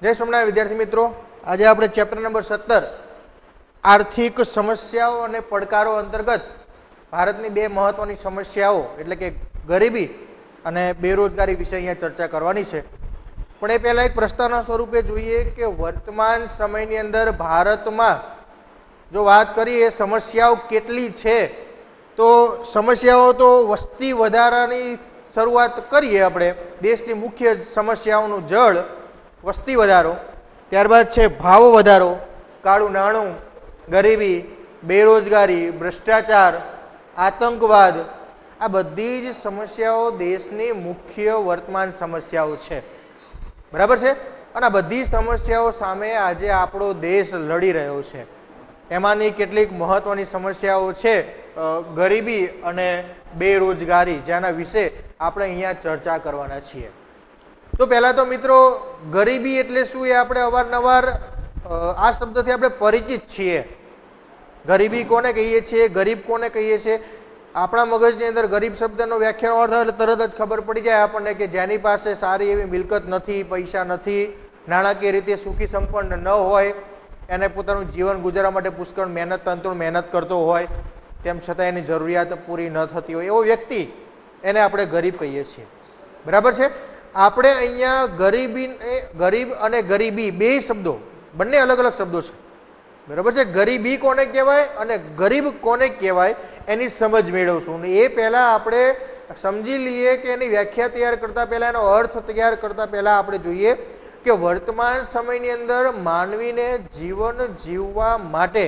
जय सोमनाथ विद्यार्थी मित्रों, आज આપણે ચેપ્ટર નંબર 17 आर्थिक समस्याओं અને પડકારો અંતર્ગત ભારતની બે મહત્વની સમસ્યાઓ એટલે કે ગરીબી અને બેરોજગારી વિશે અહીંયા ચર્ચા કરવાની છે। પણ એ પહેલા એક પ્રશ્નના સ્વરૂપે જોઈએ કે વર્તમાન સમયની અંદર ભારતમાં જો વાત કરીએ સમસ્યાઓ કેટલી છે, તો સમસ્યાઓ તો વસ્તી વધારાની શરૂઆત કરીએ આપણે। દેશની મુખ્ય સમસ્યાઓનું જળ વસ્તી વધારો, ત્યારબાદ છે ભાવ વધારો, કાળું નાણું, ગરીબી, બેરોજગારી, ભ્રષ્ટાચાર, આતંકવાદ, આ બધી જ સમસ્યાઓ દેશની મુખ્ય વર્તમાન સમસ્યાઓ છે, બરાબર છે। અને આ બધી સમસ્યાઓ સામે આજે આપણો દેશ લડી રહ્યો છે। એમાંની કેટલીક મહત્વની સમસ્યાઓ છે ગરીબી અને બેરોજગારી, જેના વિશે આપણે અહીંયા ચર્ચા કરવાના છીએ। તો પહેલા તો મિત્રો ગરીબી એટલે શું એ આપણે અવારનવાર આ શબ્દથી આપણે પરિચિત છીએ। ગરીબી કોને કહીએ છીએ, ગરીબ કોને કહીએ છીએ? આપણા મગજની અંદર ગરીબ શબ્દનો વ્યાખ્યાનો અર્થ એટલે તરત જ ખબર પડી જાય આપણને કે જેની પાસે સારી એવી મિલકત નથી, પૈસા નથી, નાણાકીય રીતે સુખી સંપન્ન ન હોય, એને પોતાનું જીવન ગુજારવા માટે પુષ્કળ મહેનત તંતુણ મહેનત કરતો હોય, તેમ છતાં એની જરૂરિયાત પૂરી ન થતી હોય, એવો વ્યક્તિ એને આપણે ગરીબ કહીએ છીએ, બરાબર છે। આપણે અહીંયા ગરીબ અને ગરીબી બે શબ્દો, બંને અલગ અલગ શબ્દો છે, બરાબર છે। ગરીબી કોને કહેવાય અને ગરીબ કોને કહેવાય એની સમજ મેળવશું। એ પહેલાં આપણે સમજી લઈએ કે એની વ્યાખ્યા તૈયાર કરતાં પહેલાં, એનો અર્થ તૈયાર કરતાં પહેલાં આપણે જોઈએ કે વર્તમાન સમયની અંદર માનવીને જીવન જીવવા માટે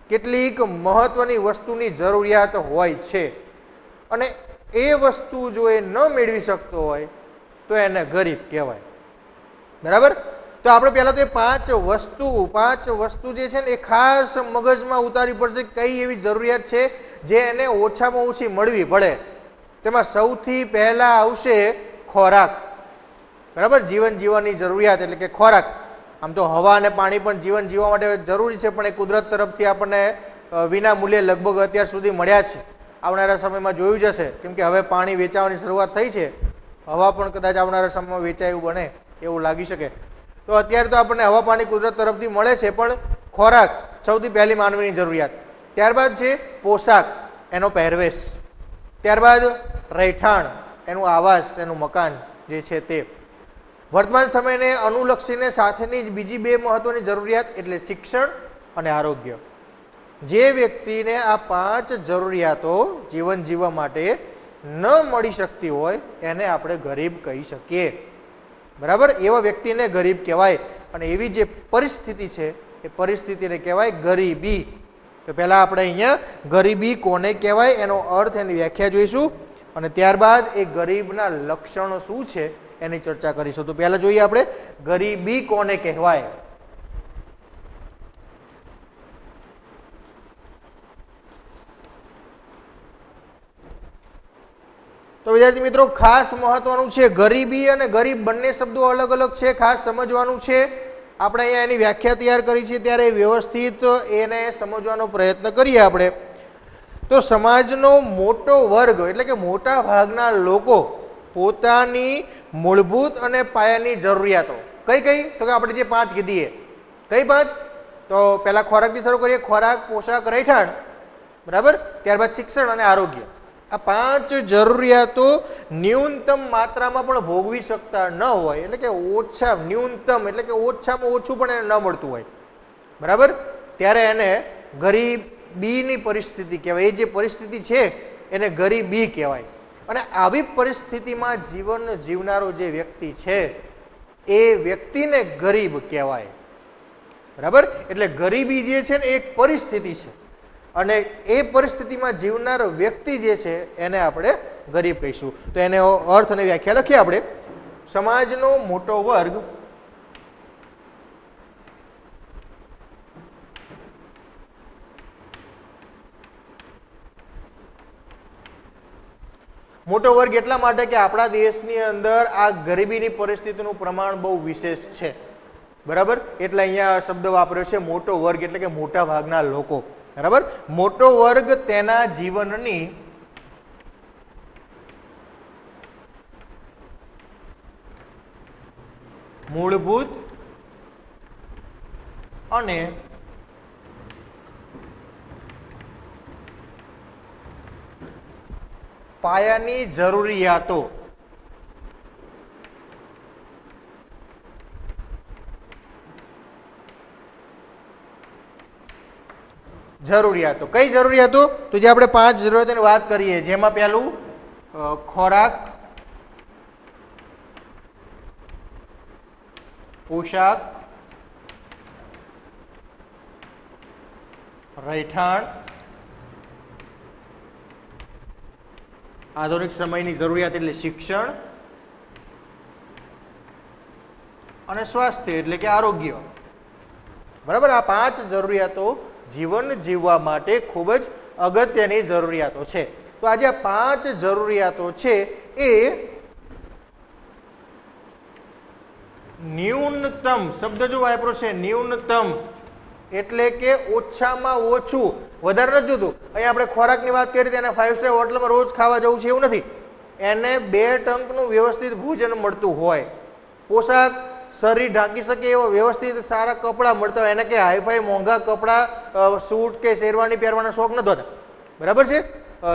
કેટલીક મહત્વની વસ્તુની જરૂરિયાત હોય છે, અને એ વસ્તુ જો એ ન મેળવી શકતો હોય તો એને ગરીબ કહેવાય, બરાબર। તો આપણે પહેલાં તો એ પાંચ વસ્તુ જે છે ને એ ખાસ મગજમાં ઉતારવી પડશે। કઈ એવી જરૂરિયાત છે જે એને ઓછામાં ઓછી મળવી પડે? તેમાં સૌથી પહેલાં આવશે ખોરાક, બરાબર। જીવન જીવવાની જરૂરિયાત એટલે કે ખોરાક। આમ તો હવા અને પાણી પણ જીવન જીવવા માટે જરૂરી છે, પણ એ કુદરત તરફથી આપણને વિના મૂલ્યે લગભગ અત્યાર સુધી મળ્યા છે। આવનારા સમયમાં જોયું જશે, કેમ કે હવે પાણી વેચાવાની શરૂઆત થઈ છે, હવા પણ કદાચ આવનારા સમયમાં વેચાય એવું બને એવું લાગી શકે। તો અત્યારે તો આપણને હવા પાણી કુદરત તરફથી મળે છે, પણ ખોરાક સૌથી પહેલી માનવીની જરૂરિયાત। ત્યારબાદ છે પોશાક, એનો પહેરવેશ, ત્યારબાદ રહેઠાણ, એનું આવાસ, એનું મકાન જે છે તે। વર્તમાન સમયને અનુલક્ષીને સાથેની જ બીજી બે મહત્વની જરૂરિયાત એટલે શિક્ષણ અને આરોગ્ય। જે વ્યક્તિને આ પાંચ જરૂરિયાતો જીવન જીવવા માટે ન મળી શકતી હોય એને આપણે ગરીબ કહી શકીએ, બરાબર। એવા વ્યક્તિને ગરીબ કહેવાય, અને એવી જે પરિસ્થિતિ છે એ પરિસ્થિતિને કહેવાય ગરીબી। તો પહેલાં આપણે અહીંયા ગરીબી કોને કહેવાય એનો અર્થ, એની વ્યાખ્યા જોઈશું, અને ત્યારબાદ એ ગરીબના લક્ષણો શું છે એની ચર્ચા કરીશું। તો પહેલાં જોઈએ આપણે ગરીબી કોને કહેવાય। તો વિદ્યાર્થી મિત્રો ખાસ મહત્વનું છે, ગરીબી અને ગરીબ બંને શબ્દો અલગ અલગ છે, ખાસ સમજવાનું છે। આપણે અહીંયા એની વ્યાખ્યા તૈયાર કરી છે ત્યારે વ્યવસ્થિત એને સમજવાનો પ્રયત્ન કરીએ આપણે। તો સમાજનો મોટો વર્ગ એટલે કે મોટા ભાગના લોકો પોતાની મૂળભૂત અને પાયાની જરૂરિયાતો કઈ કઈ, તો કે આપણે જે પાંચ કીધી એ કઈ પાંચ? તો પહેલા ખોરાકથી શરૂ કરીએ, ખોરાક, પોશાક, રહેઠાણ, બરાબર, ત્યારબાદ શિક્ષણ અને આરોગ્ય। આ પાંચ જરૂરિયાતો ન્યૂનતમ માત્રામાં પણ ભોગવી શકતા ન હોય, એટલે કે ન્યૂનતમ એટલે કે ઓછામાં ઓછું પણ એને ન મળતું હોય, બરાબર, ત્યારે એને ગરીબીની પરિસ્થિતિ કહેવાય। એ જે પરિસ્થિતિ છે એને ગરીબી કહેવાય। અને આવી પરિસ્થિતિમાં જીવન જીવનારો જે વ્યક્તિ છે એ વ્યક્તિને ગરીબ કહેવાય, બરાબર। એટલે ગરીબી જે છે ને એક પરિસ્થિતિ છે, અને એ પરિસ્થિતિમાં જીવનાર વ્યક્તિ જે છે એને આપણે ગરીબ કહીશું। તો એને અર્થ અને વ્યાખ્યા લખીએ આપણે। સમાજનો મોટો વર્ગ એટલા માટે કે આપણા દેશની અંદર આ ગરીબીની પરિસ્થિતિનું પ્રમાણ બહુ વિશેષ છે, બરાબર। એટલે અહીંયા શબ્દ વાપર્યો છે મોટો વર્ગ એટલે કે મોટા ભાગના લોકો, બરાબર। મોટો વર્ગ તેના જીવનની મૂળભૂત અને પાયાની જરૂરિયાતો કઈ જરૂરિયાતો? તો જે આપણે 5 જરૂરિયાતોની વાત કરીએ, જેમાં પહેલું ખોરાક, પોશાક, રહેઠાણ, આધુનિક સમયની જરૂરિયાત એટલે શિક્ષણ, અને સ્વાસ્થ્ય એટલે કે આરોગ્ય. બરાબર, આ 5 જરૂરિયાતો જીવન જીવવા માટે ખૂબ જ અગત્યની જરૂરિયાતો છે. તો આજે આ 5 જરૂરિયાતો છે એ ન્યૂનતમ શબ્દ જો વાપરો છે, ન્યૂનતમ એટલે કે ઓછામાં ઓછું, વધારે નથી જોતું. અહીંયા આપણે ખોરાકની વાત કરી હતી, એને 5 સ્ટાર હોટલમાં રોજ ખાવા જવું છે એવું નથી. એને 2 ટંકનું વ્યવસ્થિત ભોજન મળતું હોય, પોશાક શરીર ઢાંકી શકે એવા વ્યવસ્થિત સારા કપડાં મળતા હોય. એને કે હાઈફાઈ મોંઘા કપડાં, સૂટ કે શેરવાની પહેરવાના શોખ નથી હોતા. બરાબર છે.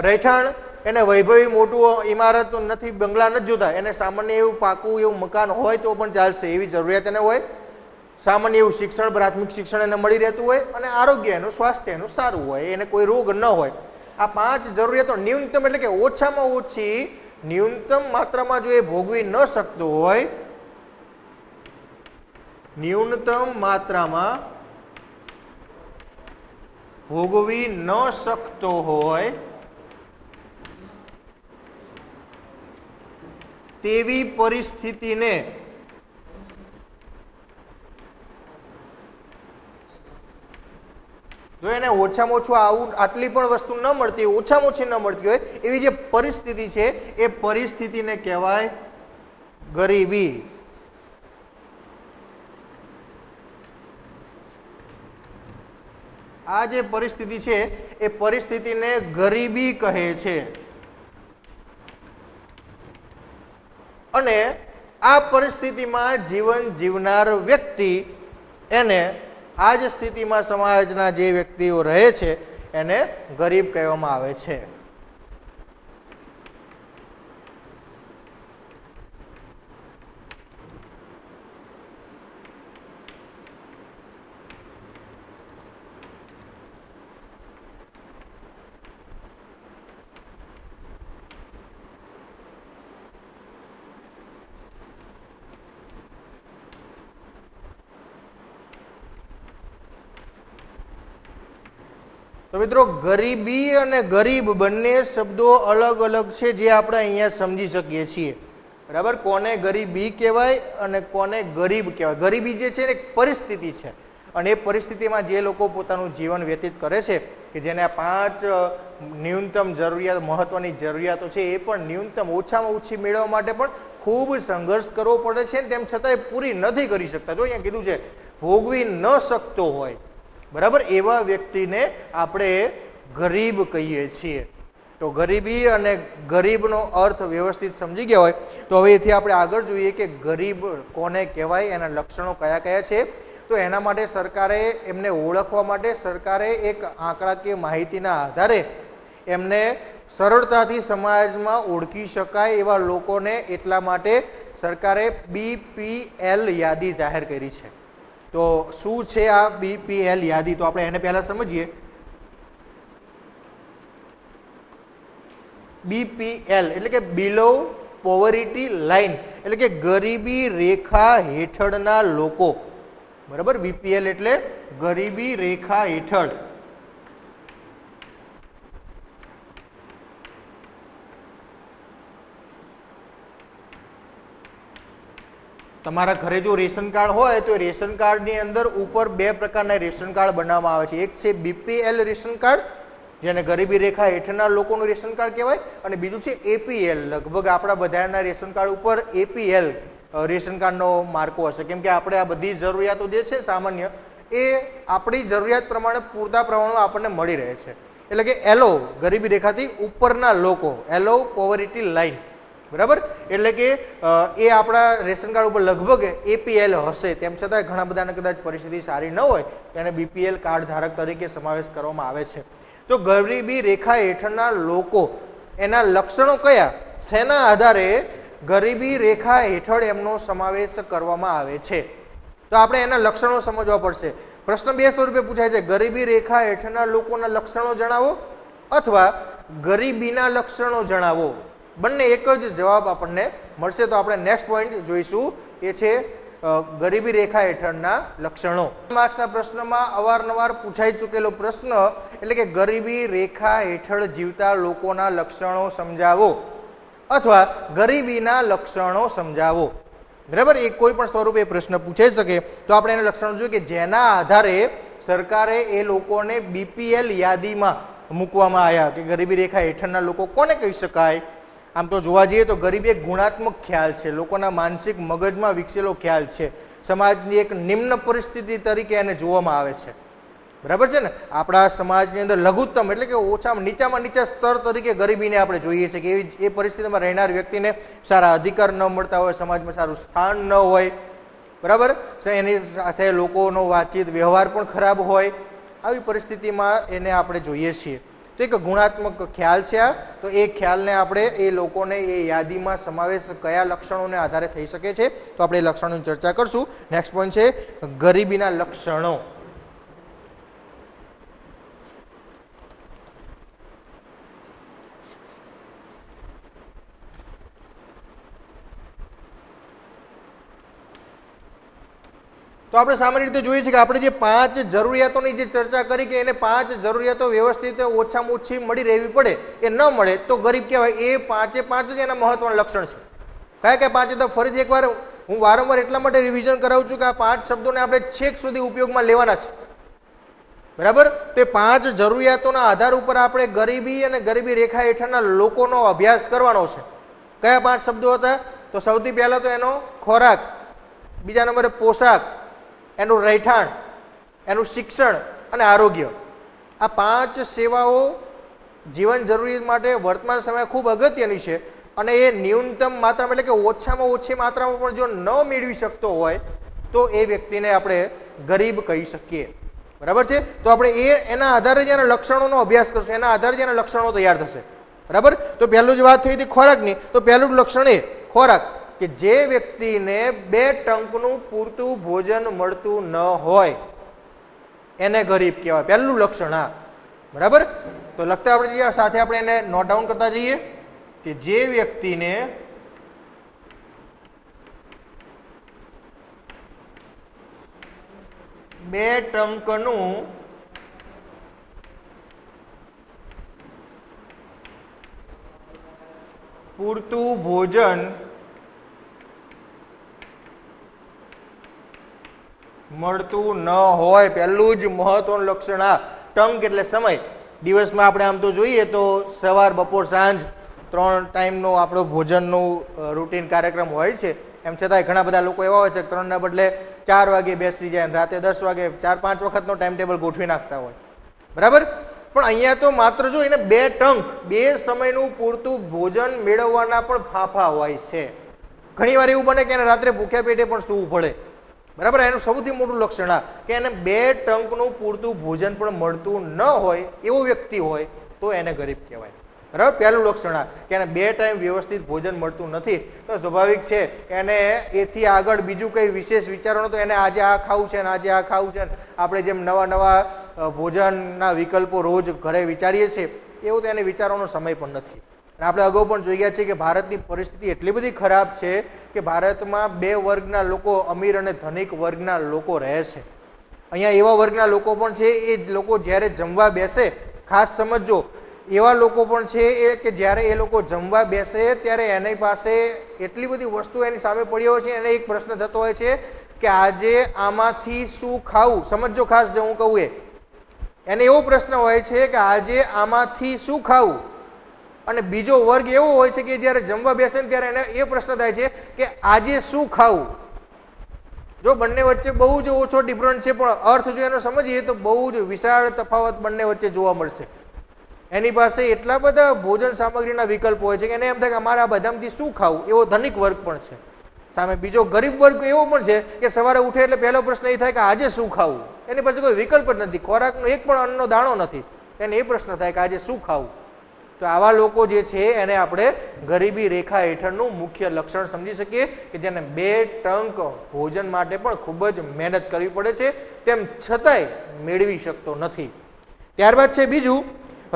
રહેઠાણ, એને વૈભવી મોટું ઇમારત નથી, બંગલા નથી જોતા. એને સામાન્ય એવું પાકું એવું મકાન હોય તો પણ ચાલશે, એવી જરૂરિયાત એને હોય. સામાન્ય એવું શિક્ષણ, પ્રાથમિક શિક્ષણ એને મળી રહેતું હોય, અને આરોગ્ય એનું, સ્વાસ્થ્ય એનું સારું હોય, એને કોઈ રોગ ન હોય. આ 5 જરૂરિયાતો ન્યૂનતમ એટલે કે ઓછામાં ઓછી ન્યૂનતમ માત્રામાં જો એ ભોગવી ન શકતો હોય, ન્યૂનતમ માત્રામાં ભોગવી ન શકતો હોય તેવી પરિસ્થિતિને જો એને ઓછામાં ઓછું આટલી પણ વસ્તુ ન મળતી હોય, ઓછામાં ઓછી ન મળતી હોય એવી જે પરિસ્થિતિ છે એ પરિસ્થિતિને કહેવાય ગરીબી. આ જે પરિસ્થિતિ છે એ પરિસ્થિતિને ગરીબી કહે છે. અને આ પરિસ્થિતિમાં જીવન જીવનાર વ્યક્તિ, એને આ જ સ્થિતિમાં સમાજના જે વ્યક્તિઓ રહે છે એને ગરીબ કહેવામાં આવે છે. તો મિત્રો, ગરીબી અને ગરીબ બંને શબ્દો અલગ અલગ છે, જે આપણે અહીંયા સમજી શકીએ છીએ. બરાબર, કોને ગરીબી કહેવાય અને કોને ગરીબ કહેવાય. ગરીબી જે છે એ એક પરિસ્થિતિ છે, અને એ પરિસ્થિતિમાં જે લોકો પોતાનું જીવન વ્યતીત કરે છે, કે જેને આ 5 ન્યૂનતમ જરૂરિયાત, મહત્વની જરૂરિયાતો છે, એ પણ ન્યૂનતમ ઓછામાં ઓછી મેળવવા માટે પણ ખૂબ સંઘર્ષ કરવો પડે છે, તેમ છતાંય પૂરી નથી કરી શકતા. જો અહીંયા કીધું છે ભોગવી ન શકતો હોય, બરાબર, એવા વ્યક્તિને આપણે ગરીબ કહીએ છીએ. તો ગરીબી અને ગરીબનો અર્થ વ્યવસ્થિત સમજી ગયા હોય તો હવે એથી આપણે આગળ જોઈએ કે ગરીબ કોને કહેવાય, એના લક્ષણો કયા કયા છે. તો એના માટે સરકારે, એમને ઓળખવા માટે સરકારે એક આંકડાકીય માહિતીના આધારે એમને સરળતાથી સમાજમાં ઓળખી શકાય એવા લોકોને, એટલા માટે સરકારે BPL યાદી જાહેર કરી છે. તો શું છે આ BPL યાદી? તો આપણે એને પહેલા સમજીએ. BPL એટલે કે બિલો પોવર્ટી લાઇન, એટલે કે ગરીબી રેખા હેઠળના લોકો. બરાબર, BPL એટલે ગરીબી રેખા હેઠળ. તમારા ઘરે જો રેશન કાર્ડ હોય તો રેશન કાર્ડની અંદર ઉપર 2 પ્રકારના રેશન કાર્ડ બનાવવામાં આવે છે. એક છે BPL રેશન કાર્ડ, જેને ગરીબી રેખા હેઠળના લોકોનું રેશન કાર્ડ કહેવાય, અને બીજું છે APL. લગભગ આપણા બધાના રેશન કાર્ડ ઉપર APL રેશન કાર્ડનો માર્કો હશે, કેમ કે આપણે આ બધી જરૂરિયાતો જે છે સામાન્ય, એ આપણી જરૂરિયાત પ્રમાણે પૂરતા પ્રમાણમાં આપણને મળી રહે છે. એટલે કે LO ગરીબી રેખાથી ઉપરના લોકો, LO પોવર્ટી લાઇન. બરાબર, એટલે કે એ આપણા રેશન કાર્ડ ઉપર લગભગ APL હશે, તેમ છતાં ઘણા બધાને કદાચ પરિસ્થિતિ સારી ન હોય એને BPL કાર્ડ ધારક તરીકે સમાવેશ કરવામાં આવે છે. તો ગરીબી રેખા હેઠળના લોકો એના લક્ષણો કયા, શેના આધારે ગરીબી રેખા હેઠળ એમનો સમાવેશ કરવામાં આવે છે? તો આપણે એના લક્ષણો સમજવા પડશે. પ્રશ્ન 2 સ્વરૂપે પૂછાય છે, ગરીબી રેખા હેઠળના લોકોના લક્ષણો જણાવો અથવા ગરીબીના લક્ષણો જણાવો. બંને એક જ જવાબ આપણને મળશે. તો આપણે નેક્સ્ટ પોઈન્ટ જોઈશું, એ છે ગરીબી રેખા હેઠળના લક્ષણો. માર્ક્સના પ્રશ્નમાં અવારનવાર પૂછાઈ ચૂકેલો પ્રશ્ન એટલે કે ગરીબી રેખા હેઠળ જીવતા લોકોના લક્ષણો સમજાવો અથવા ગરીબીના લક્ષણો સમજાવો. બરાબર, એ કોઈ પણ સ્વરૂપે પ્રશ્ન પૂછાઈ શકે. તો આપણે એના લક્ષણો જોઈએ કે જેના આધારે સરકારે એ લોકોને BPL યાદીમાં મૂકવામાં આવ્યા કે ગરીબી રેખા હેઠળના લોકો કોને કહી શકાય. આમ તો જોવા જઈએ તો ગરીબી એક ગુણાત્મક ખ્યાલ છે, લોકોના માનસિક મગજમાં વિકસેલો ખ્યાલ છે, સમાજની એક નિમ્ન પરિસ્થિતિ તરીકે એને જોવામાં આવે છે. બરાબર છે ને, આપણા સમાજની અંદર લઘુત્તમ એટલે કે ઓછામાં નીચા સ્તર તરીકે ગરીબીને આપણે જોઈએ છીએ કે એવી એ પરિસ્થિતિમાં રહેનાર વ્યક્તિને સારા અધિકાર ન મળતા હોય, સમાજમાં સારું સ્થાન ન હોય, બરાબર, એની સાથે લોકોનો વાતચીત વ્યવહાર પણ ખરાબ હોય, આવી પરિસ્થિતિમાં એને આપણે જોઈએ છીએ. તો એક ગુણાત્મક ખ્યાલ છે આ. તો એ ખ્યાલને આપણે એ લોકોને એ યાદીમાં સમાવેશ કયા લક્ષણોને આધારે થઈ શકે છે, તો આપણે એ લક્ષણોની ચર્ચા કરશું. નેક્સ્ટ પોઈન્ટ છે ગરીબીના લક્ષણો. તો આપણે સામાન્ય રીતે જોઈએ છીએ કે આપણે જે 5 જરૂરિયાતોની જે ચર્ચા કરી કે એને 5 જરૂરિયાતો વ્યવસ્થિત ઓછામાં ઓછી મળી રહેવી પડે, એ ન મળે તો ગરીબ કહેવાય. એ 5 જ એના મહત્વના લક્ષણ છે. કયા કયા 5? તો ફરીથી એકવાર હું વારંવાર એટલા માટે રિવિઝન કરાવું છું કે આ 5 શબ્દોને આપણે છેક સુધી ઉપયોગમાં લેવાના છે. બરાબર, તો એ 5 જરૂરિયાતોના આધાર ઉપર આપણે ગરીબી અને ગરીબી રેખા હેઠળના લોકોનો અભ્યાસ કરવાનો છે. કયા 5 શબ્દો હતા? તો સૌથી પહેલા તો એનો ખોરાક, બીજા નંબરે પોશાક, એનું રહેઠાણ, એનું શિક્ષણ અને આરોગ્ય. આ 5 સેવાઓ જીવન જરૂરિયાત માટે વર્તમાન સમયે ખૂબ અગત્યની છે અને એ ન્યૂનતમ માત્રામાં એટલે કે ઓછામાં ઓછી માત્રામાં પણ જો ન મેળવી શકતો હોય તો એ વ્યક્તિને આપણે ગરીબ કહી શકીએ. બરાબર છે, તો આપણે એના આધારે જ એના લક્ષણોનો અભ્યાસ કરશું, એના આધારે જ એના લક્ષણો તૈયાર થશે. બરાબર, તો પહેલું જ વાત થઈ હતી ખોરાકની, તો પહેલું લક્ષણ એ ખોરાક કે જે વ્યક્તિને 2 ટંકનું પૂરતું ભોજન મળતું ન હોય એને ગરીબ કહેવાય. પહેલું લક્ષણ. હા, બરાબર, તો લખતા આપણે સાથે આપણે એને નોટ ડાઉન કરતા જઈએ કે જે વ્યક્તિને 2 ટંકનું પૂરતું ભોજન મળતું ન હોય. પહેલું જ મહત્વનું લક્ષણ આ. ટંક એટલે સમય. દિવસમાં આપણે આમ તો જોઈએ તો સવાર, બપોર, સાંજ 3 ટાઈમનો આપણો ભોજનનું રૂટીન કાર્યક્રમ હોય છે. એમ છતાંય ઘણા બધા લોકો એવા હોય છે કે 3ના બદલે 4 વાગે બેસી જાય, રાતે 10 વાગે 4-5 વખતનો ટાઈમ ટેબલ ગોઠવી નાખતા હોય. બરાબર, પણ અહીંયા તો માત્ર જો એને 2 ટંક 2 સમયનું પૂરતું ભોજન મેળવવાના પણ ફાફા હોય છે. ઘણી વાર એવું બને કે એને રાત્રે ભૂખ્યા પેટે પણ સૂવું પડે. બરાબર, એનું સૌથી મોટું લક્ષણ આ કે એને 2 ટંકનું પૂરતું ભોજન પણ મળતું ન હોય એવો વ્યક્તિ હોય તો એને ગરીબ કહેવાય. બરાબર, પહેલું લક્ષણ આ કે એને 2 ટાઈમ વ્યવસ્થિત ભોજન મળતું નથી. તો સ્વાભાવિક છે એને એથી આગળ બીજું કંઈ વિશેષ વિચારવાનું તો એને આજે આ ખાવું છે ને આજે આ ખાવું છે, આપણે જેમ નવા ભોજનના વિકલ્પો રોજ ઘરે વિચારીએ છીએ એવું તો એને વિચારવાનો સમય પણ નથી. અને આપણે અગાઉ પણ જોઈ ગયા છીએ કે ભારતની પરિસ્થિતિ એટલી બધી ખરાબ છે કે ભારતમાં 2 વર્ગના લોકો, અમીર અને ધનિક વર્ગના લોકો રહે છે. અહીંયા એવા વર્ગના લોકો પણ છે, એ લોકો જ્યારે જમવા બેસે, ખાસ સમજો, એવા લોકો પણ છે એ કે જ્યારે એ લોકો જમવા બેસે ત્યારે એની પાસે એટલી બધી વસ્તુ એની સામે પડી હોય છે, એને એક પ્રશ્ન થતો હોય છે કે આજે આમાંથી શું ખાવું. સમજો ખાસ જે હું કહું એને એવો પ્રશ્ન હોય છે કે આજે આમાંથી શું ખાવું. અને બીજો વર્ગ એવો હોય છે કે જ્યારે જમવા બેસે ને ત્યારે એને એ પ્રશ્ન થાય છે કે આજે શું ખાવું. જો બંને વચ્ચે બહુ જ ઓછો ડિફરન્સ છે, પણ અર્થ જો એનો સમજીએ તો બહુ જ વિશાળ તફાવત બંને વચ્ચે જોવા મળશે. એની પાસે એટલા બધા ભોજન સામગ્રીના વિકલ્પો હોય છે કે એને એમ થાય કે અમારે આ બધામાંથી શું ખાવું, એવો ધનિક વર્ગ પણ છે. સામે બીજો ગરીબ વર્ગ એવો પણ છે કે સવારે ઉઠે એટલે પહેલો પ્રશ્ન એ થાય કે આજે શું ખાવું. એની પાસે કોઈ વિકલ્પ જ નથી, ખોરાકનો એક પણ અન્નનો દાણો નથી. એને એ પ્રશ્ન થાય કે આજે શું ખાવું. તો આવા લોકો જે છે એને આપણે ગરીબી રેખા હેઠળનું મુખ્ય લક્ષણ સમજી શકીએ કે જેને 2 ટંક ભોજન માટે પણ ખૂબ જ મહેનત કરવી પડે છે, તેમ છતાંય મેળવી શકતો નથી. ત્યારબાદ છે બીજું,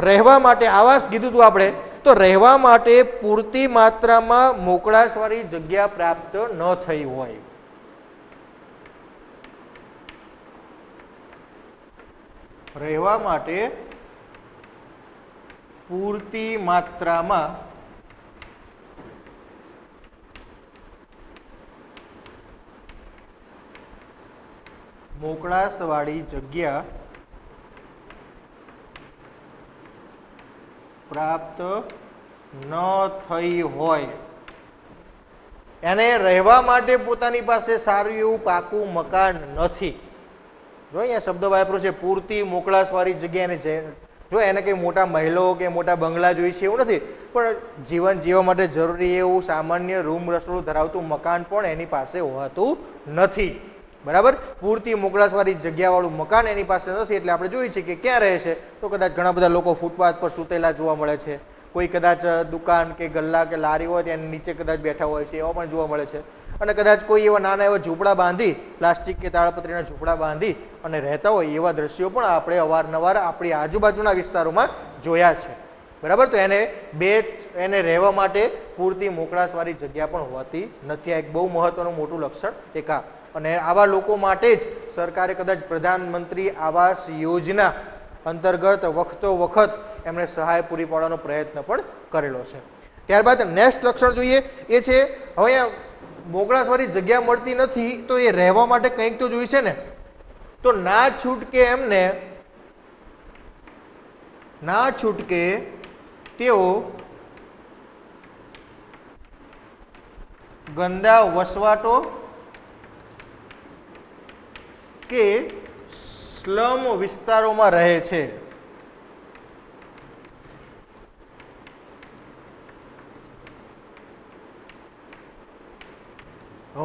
રહેવા માટે આવાસ કીધું હતું આપણે, તો રહેવા માટે પૂરતી માત્રામાં મોકળાશવાળી જગ્યા પ્રાપ્ત ન થઈ હોય. રહેવા માટે પૂરતી માત્રામાં મોકળાશવાળી જગ્યા પ્રાપ્ત ન થઈ હોય, એને રહેવા માટે પોતાની પાસે સારું એવું પાકું મકાન નથી. જો અહીંયા શબ્દ વાપર્યો છે પૂરતી મોકળાશવાળી જગ્યા. એને જો એને કંઈ મોટા મહેલો કે મોટા બંગલા જોઈએ છે એવું નથી, પણ જીવન જીવવા માટે જરૂરી એવું સામાન્ય રૂમ રસોડું ધરાવતું મકાન પણ એની પાસે હોતું નથી. બરાબર, પૂરતી મોકળાશવાળી જગ્યાવાળું મકાન એની પાસે નથી. એટલે આપણે જોઈએ છીએ કે ક્યાં રહે છે, તો કદાચ ઘણા બધા લોકો ફૂટપાથ પર સૂતેલા જોવા મળે છે. કોઈ કદાચ દુકાન કે ગલ્લા કે લારી હોય તેની નીચે કદાચ બેઠા હોય છે, એવા પણ જોવા મળે છે. અને કદાચ કોઈ એવા નાના એવા ઝૂંપડા બાંધી, પ્લાસ્ટિક કે તાળપત્રીના ઝૂંપડા બાંધી અને રહેતા હોય એવા દ્રશ્યો પણ આપણે અવારનવાર આપણી આજુબાજુના વિસ્તારોમાં જોયા છે. બરાબર, તો એને રહેવા માટે પૂરતી મોકળાશવાળી જગ્યા પણ હોતી નથી. આ એક બહુ મહત્વનું મોટું લક્ષણ એક આ. અને આવા લોકો માટે જ સરકારે કદાચ પ્રધાનમંત્રી આવાસ યોજના અંતર્ગત વખતો વખત એમણે સહાય પૂરી પાડવાનો પ્રયત્ન પણ કરેલો છે. ત્યારબાદ નેક્સ્ટ લક્ષણ જોઈએ, એ છે હવે અહીંયા મોકળાશવાળી જગ્યા મળતી નથી તો એ રહેવા માટે કંઈક તો જોઈ છે ને. તો ના છૂટકે તેઓ ગંદા વસવાટો કે સ્લમ વિસ્તારોમાં રહે છે.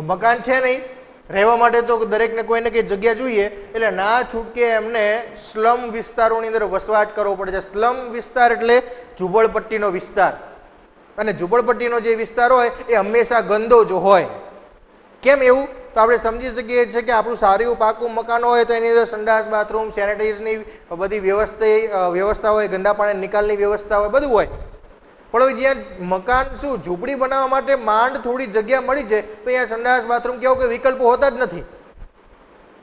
મકાન છે નહીં, રહેવા માટે તો દરેકને કોઈને કઈ જગ્યા જોઈએ, એટલે ના છૂટકે એમને સ્લમ વિસ્તારોની અંદર વસવાટ કરવો પડે છે. સ્લમ વિસ્તાર એટલે ઝૂંપડપટ્ટીનો વિસ્તાર. અને ઝૂંપડપટ્ટીનો જે વિસ્તાર હોય એ હંમેશા ગંદો જ હોય. કેમ એવું? તો આપણે સમજી શકીએ છીએ કે આપણું સારું એવું પાકું મકાન હોય તો એની અંદર સંડાસ, બાથરૂમ, સેનેટાઈઝની બધી વ્યવસ્થા હોય, ગંદા પાણી નિકાલની વ્યવસ્થા હોય, બધું હોય. પણ હવે જ્યાં મકાન શું ઝૂંપડી બનાવવા માટે માંડ થોડી જગ્યા મળી છે, તો અહીંયા સંડાસ, બાથરૂમ કેવો કે વિકલ્પો હોતા જ નથી.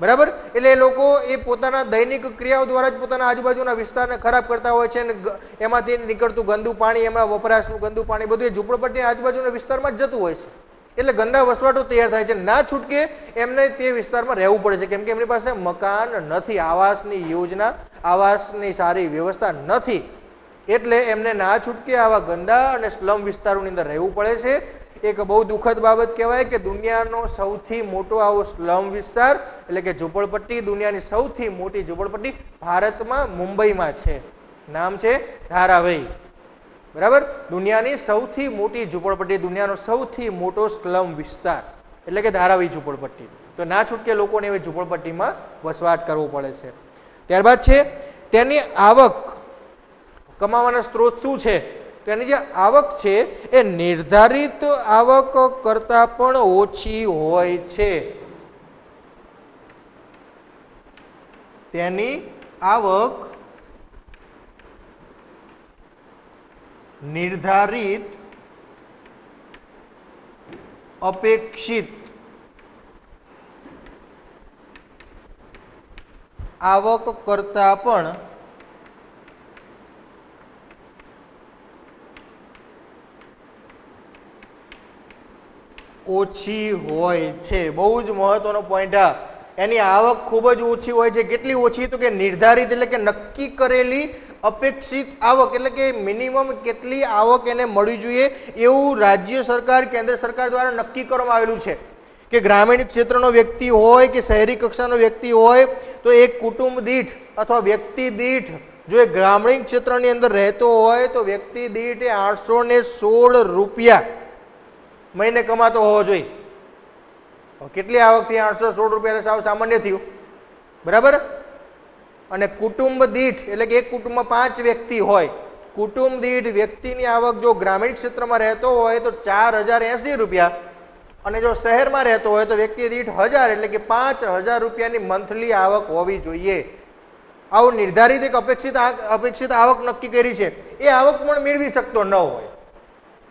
બરાબર, એટલે એ લોકો એ પોતાના દૈનિક ક્રિયાઓ દ્વારા જ પોતાના આજુબાજુના વિસ્તારને ખરાબ કરતા હોય છે. અને એમાંથી નીકળતું ગંદુ પાણી, એમાં વપરાશનું ગંદુ પાણી બધું એ ઝૂંપડપટ્ટી આજુબાજુના વિસ્તારમાં જ જતું હોય છે. એટલે ગંદા વસવાટો તૈયાર થાય છે. ના છૂટકે એમને તે વિસ્તારમાં રહેવું પડે છે, કેમ કે એમની પાસે મકાન નથી, આવાસની યોજના, આવાસની સારી વ્યવસ્થા નથી. એટલે એમને ના છૂટકે આવા ગંદા અને સ્લમ વિસ્તારોની અંદર રહેવું પડે છે. એક બહુ દુઃખદ બાબત કહેવાય કે દુનિયાનો સૌથી મોટો આવો સ્લમ વિસ્તાર એટલે કે ઝૂંપડપટ્ટી, દુનિયાની સૌથી મોટી ઝૂંપડપટ્ટી ભારતમાં મુંબઈમાં છે. નામ છે ધારાવી. બરાબર, દુનિયાની સૌથી મોટી ઝૂંપડપટ્ટી, દુનિયાનો સૌથી મોટો સ્લમ વિસ્તાર એટલે કે ધારાવી ઝૂંપડપટ્ટી. તો ના છૂટકે લોકોને એવી ઝૂંપડપટ્ટીમાં વસવાટ કરવો પડે છે. ત્યારબાદ છે તેની આવક, કમાવાના સ્ત્રોત શું છે? તો એની જે આવક છે એ નિર્ધારિત આવક કરતાં પણ ઓછી હોય છે. તેની આવક નિર્ધારિત અપેક્ષિત આવક કરતાં પણ ઓછી હોય છે. બહુ જ મહત્વનો પોઈન્ટ આ. એની આવક ખૂબ જ ઓછી હોય છે. કેટલી ઓછી? તો કે નિર્ધારિત એટલે કે નક્કી કરેલી અપેક્ષિત આવક એટલે કે મિનિમમ કેટલી આવક એને મળવી જોઈએ એવું રાજ્ય સરકાર, કેન્દ્ર સરકાર દ્વારા નક્કી કરવામાં આવેલું છે. કે ગ્રામીણ ક્ષેત્રનો વ્યક્તિ હોય કે શહેરી કક્ષાનો વ્યક્તિ હોય તો એક કુટુંબ દીઠ અથવા વ્યક્તિ દીઠ જો એ ગ્રામીણ ક્ષેત્રની અંદર રહેતો હોય તો વ્યક્તિ દીઠ 816 રૂપિયા મહિને કમાતો હોવો જોઈએ. કેટલી આવકથી 816 રૂપિયા સાવ સામાન્ય થયું, બરાબર. અને કુટુંબ દીઠ એટલે કે એક કુટુંબમાં 5 વ્યક્તિ હોય, કુટુંબ દીઠ વ્યક્તિની આવક જો ગ્રામીણ ક્ષેત્રમાં રહેતો હોય તો 4080 રૂપિયા, અને જો શહેરમાં રહેતો હોય તો વ્યક્તિ દીઠ 1000 એટલે કે 5000 રૂપિયાની મંથલી આવક હોવી જોઈએ. આવું નિર્ધારિત એક અપેક્ષિત આવક નક્કી કરી છે. એ આવક પણ મેળવી શકતો ન હોય,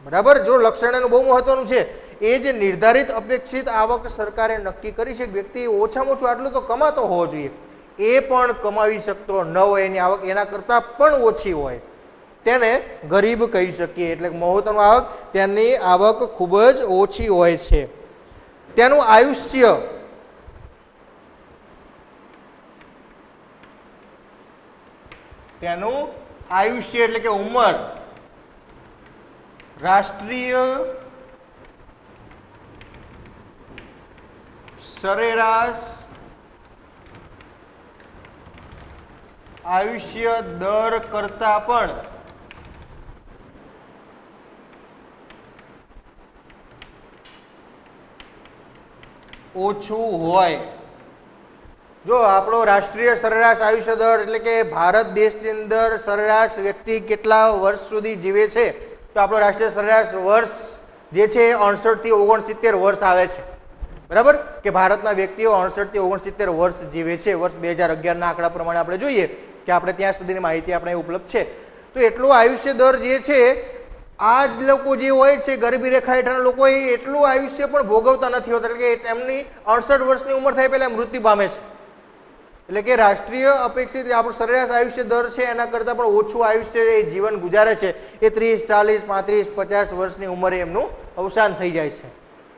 બરાબર. જો લક્ષણ એનું બહુ મહત્વનું છે, એ જે નિર્ધારિત અપેક્ષિત આવક સરકારે નક્કી કરી છે, વ્યક્તિ ઓછામાં ઓછું આટલું તો કમાતો હોવો જોઈએ, એ પણ કમાવી શકતો ન હોય, એની આવક એના કરતાં પણ ઓછી હોય, તેને ગરીબ કહી શકીએ. એટલે મહત્વનું આવક તેની આવક ખૂબ જ ઓછી હોય છે. તેનું આયુષ્ય એટલે કે ઉંમર રાષ્ટ્રીય સરેરાશ આયુષ્ય દર કરતા પણ ઓછું હોય. જો આપણો રાષ્ટ્રીય સરેરાશ આયુષ્ય દર એટલે કે ભારત દેશની અંદર સરેરાશ વ્યક્તિ કેટલા વર્ષ સુધી જીવે છે, તો આપણો રાષ્ટ્રીય સરેરાશ વર્ષ જે છે એ 68 થી 69 વર્ષ આવે છે, બરાબર. કે ભારતના વ્યક્તિઓ 68 થી 69 વર્ષ જીવે છે. વર્ષ 2011ના આંકડા પ્રમાણે આપણે જોઈએ કે આપણે ત્યાં સુધીની માહિતી આપણે ઉપલબ્ધ છે. તો એટલો આયુષ્ય દર જે છે, આ જ લોકો જે હોય છે ગરીબી રેખા હેઠળના લોકો, એ એટલું આયુષ્ય પણ ભોગવતા નથી હોતા, એટલે કે એમની 68 વર્ષની ઉંમર થાય પહેલા મૃત્યુ પામે છે. એટલે કે રાષ્ટ્રીય અપેક્ષિત આપણું સરેરાશ આયુષ્ય દર છે એના કરતાં પણ ઓછું આયુષ્ય એ જીવન ગુજારે છે. એ 30, 40, 35, 50 વર્ષની ઉંમરે એમનું અવસાન થઈ જાય છે,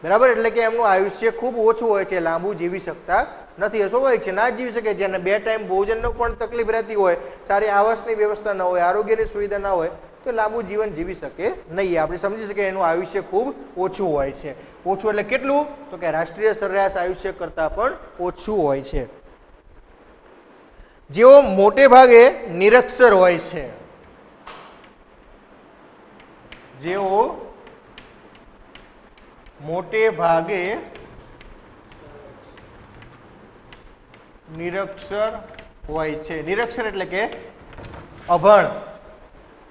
બરાબર. એટલે કે એમનું આયુષ્ય ખૂબ ઓછું હોય છે, લાંબુ જીવી શકતા નથી. સ્વાભાવિક છે, ના જીવી શકે. જેને 2 ટાઈમ ભોજનનો પણ તકલીફ રહેતી હોય, સારી આવાસની વ્યવસ્થા ન હોય, આરોગ્યની સુવિધા ના હોય, તો લાંબુ જીવન જીવી શકે નહીં. આપણે સમજી શકીએ એનું આયુષ્ય ખૂબ ઓછું હોય છે. ઓછું એટલે કેટલું? તો કે રાષ્ટ્રીય સરેરાશ આયુષ્ય કરતાં પણ ઓછું હોય છે. જેઓ મોટે ભાગે નિરક્ષર હોય છે, જેઓ મોટે ભાગે નિરક્ષર હોય છે. નિરક્ષર એટલે કે અભણ.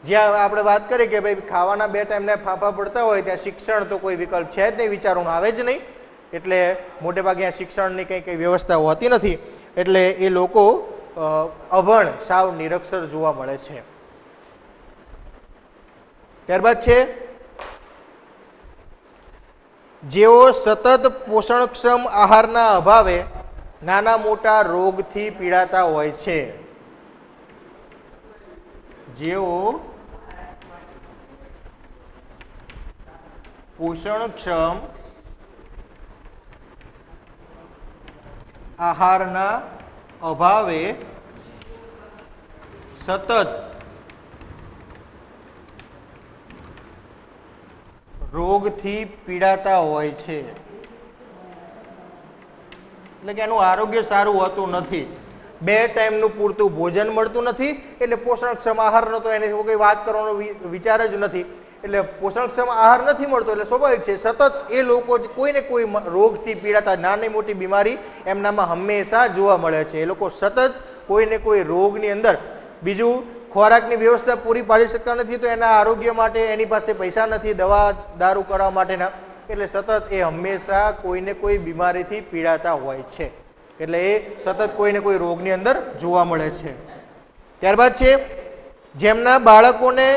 જ્યાં આપણે વાત કરી કે ભાઈ ખાવાના 2 ટાઈમને ફાંફા પડતા હોય, ત્યાં શિક્ષણ તો કોઈ વિકલ્પ છે જ નહીં, વિચારવાનું આવે જ નહીં. એટલે મોટે ભાગે ત્યાં શિક્ષણની કંઈ વ્યવસ્થા હોતી નથી, એટલે એ લોકો અભણ, સાવ નિરક્ષર જોવા મળે છે. ત્યારબાદ છે જેઓ સતત પોષણક્ષમ આહારના અભાવે નાના મોટા રોગથી પીડાતા હોય છે. જેઓ પોષણક્ષમ આહારના અભાવે સતત રોગથી પીડાતા હોય છે. એટલે કે એનું આરોગ્ય સારું હોતું નથી, 2 ટાઈમનું પૂરતું ભોજન મળતું નથી, એટલે પોષણક્ષમ આહારનો તો એની કોઈ વાત કરવાનો વિચાર જ નથી. એટલે પોષણક્ષમ આહાર નથી મળતો, એટલે સ્વાભાવિક છે સતત એ લોકો કોઈને કોઈ રોગથી પીડાતા, નાની મોટી બીમારી એમનામાં હંમેશા જોવા મળે છે. એ લોકો સતત કોઈને કોઈ રોગની અંદર, બીજું ખોરાકની વ્યવસ્થા પૂરી પાડી શકતા નથી, તો એના આરોગ્ય માટે એની પાસે પૈસા નથી દવા દારૂ કરવા માટેના, એટલે સતત એ હંમેશા કોઈને કોઈ બીમારીથી પીડાતા હોય છે. એટલે એ સતત કોઈને કોઈ રોગની અંદર જોવા મળે છે. ત્યારબાદ છે જેમના બાળકોને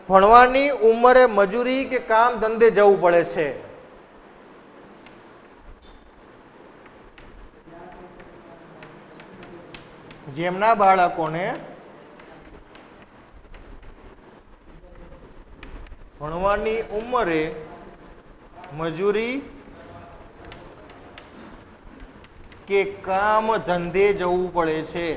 ભણવાની ઉંમરે મજૂરી કે કામ ધંધે જવું પડે છે. જેમના બાળકોને ભણવાની ઉંમરે મજૂરી કે કામ ધંધે જવું પડે છે.